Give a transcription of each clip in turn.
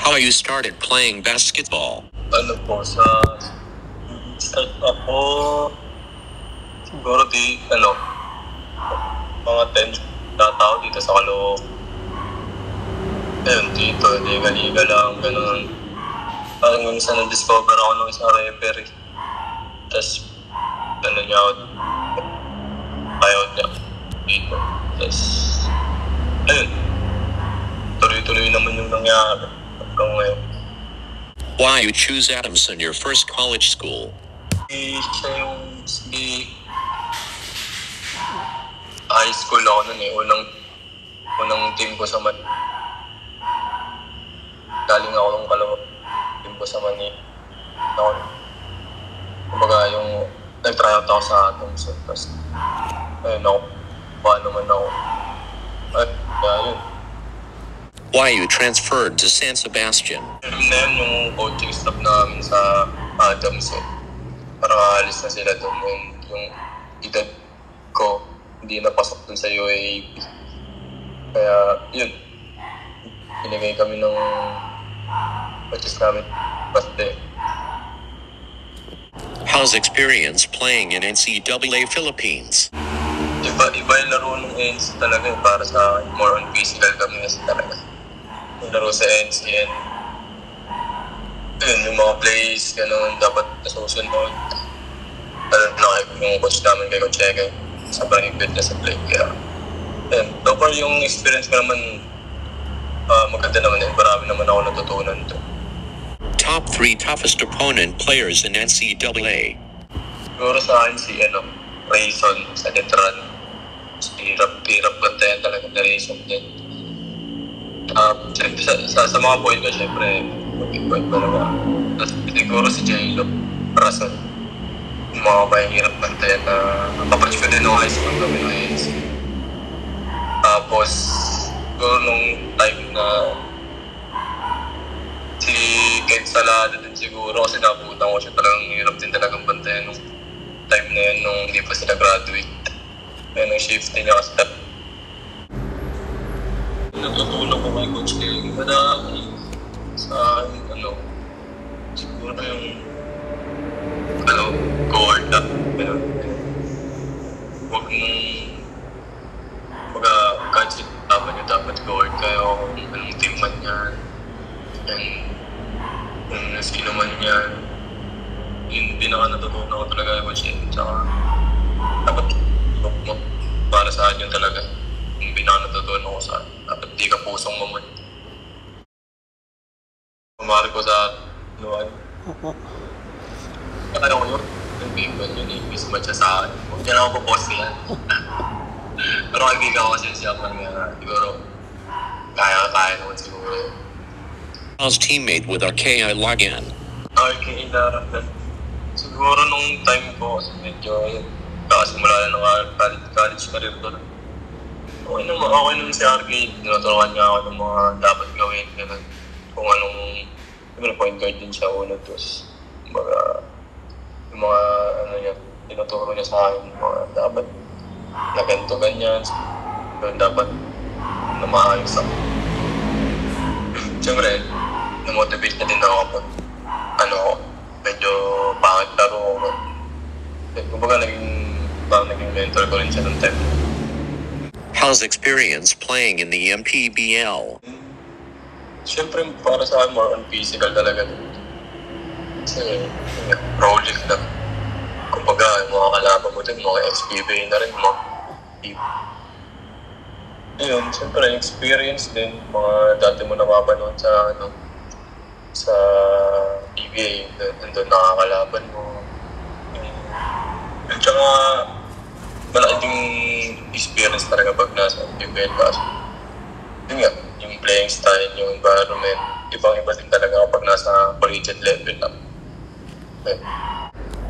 How you started playing basketball? Ano po, start ako, siguro mga 10 na tao dito sa Caloocan. Ayun, dito, liga-liga lang, ganun. Parang minsan na-discover ako ng isang referee. Tapos, ayaw niya dito. Tapos, ayun, tuloy-tuloy naman yung nangyari. Hanggang ngayon. Why you choose Adamson your first college school? Siya yung high school ako nun eh. Unang team ko sa galing ako ng Caloocan. Team ko sa Manila. Kumbaga yung nag-tryout ako sa Adamson. Tapos, ayun ako. Paano man ako. At yun. Why you transferred to San Sebastian? Yun na yun yung coaching staff namin sa Adamson. Parang aalis na sila doon. Yung edad ko, hindi napasok dun sa UAAP. Kaya, yun. Binigay kami ng coaches namin. Basta How's experience playing in NCAA Philippines? Iba yung laro ng NC talaga eh. Para sa akin, more on physical kami kasi talaga. Yung laro sa NCN. Yun, yung mga plays, gano'n, dapat nasusunod. Alam na yung coach namin kay Coach Ege. Sobrang higpit niya sa play. Kaya, yun. Though yung experience ko naman, maganda naman eh. Marami naman ako natutunan to. Top 3 toughest opponent players in NCAA. Siguro sa akin si Rayson sa Letran. Hirap bantayan talaga na Rayson din. Sa mga point ko, syempre, mag-point ko naman. Tapos siguro si J-Lo, Rason. Yung mga mahihirap bantayan na kapatid ko din ng high school kami ng ANC. Tapos, siguro nung time na si Ken Salado din siguro kasi nabutan ko siya, talagang hirap din talagang bantayan nung time na yun nung hindi pa sila graduate. Ayun ang shift niya kasi natutunan ko kay Coach King. Madami sa siguro yung guard na huwag mong kahit sinasabi niyo dapat guard kayo kung anong team man yan kung sino man yan. Yung pinaka natutunan ko talaga kay Coach King. Tsaka dapat para sa akin yun talaga yung pinaka natutunan ko sa dapat di ka pusong mamon. Kumari ko sa luwan. Kaya ko yun, yung bigman yun, mismatch siya sa akin. Huwag niya na ako po-post yan. Pero kaibigan ko kasi siya man nga, siguro, kaya naman siguro. How's teammate with RKI Lagan? RKI Lagan. Siguro nung time ko, kasi medyo kakasimula na ng college career ko. Okay naman si RKI. Tinuturuan niya ako ng mga dapat gawin. Ganun. Kung anong, point guard din siya una. Tapos, yung mga tinuturo niya sa akin, mga dapat na ganito ganyan. Doon dapat na maayos ako. Siyempre, na-motivate na din ako kapag medyo pangit laro ako. Kumbaga naging mentor ko rin siya ng time. How's experience playing in the MPBL? Siyempre, para sa akin, more on physical talaga. Kasi, pro league na. Kumbaga, yung mga kalaban mo din, mga XPBA na rin, mga team. Ayun, siyempre, experience din. Mga dati mo napapanood sa PBA, nandun nakakalaban mo. At saka, malaki ding experience talaga pag nasa PBL kasi. Yun nga, yung playing style, yung environment, ibang-iba din talaga kapag nasa collegiate level na. Okay.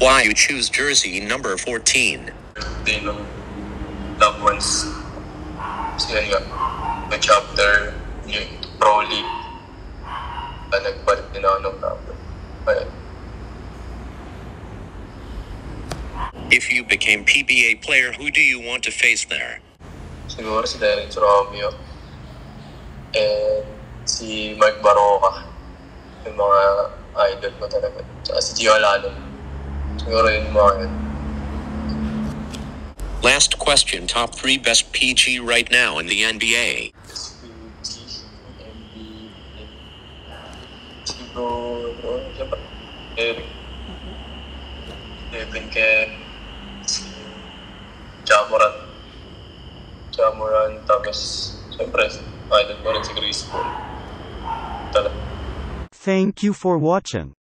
Why you choose jersey number 14? Birthday ng loved ones. Kasi yun nga, may chapter, yung Pro League. Nagbalik din ako ng number. Ayun. If you became PBA player, who do you want to face there? Siguro si Derek Romeo. And si Mark Baroka. yung mga idol ko talaga. Tsaka si Gio Alalo. Siguro yung mga yun. Last question, top 3 best PG right now in the NBA. Siguro, siyempre, Eric. Kevin Kerr. Si Jamoran, tapos, siyempre, idol ko rin si Chris Paul. Talaga. Thank you for watching.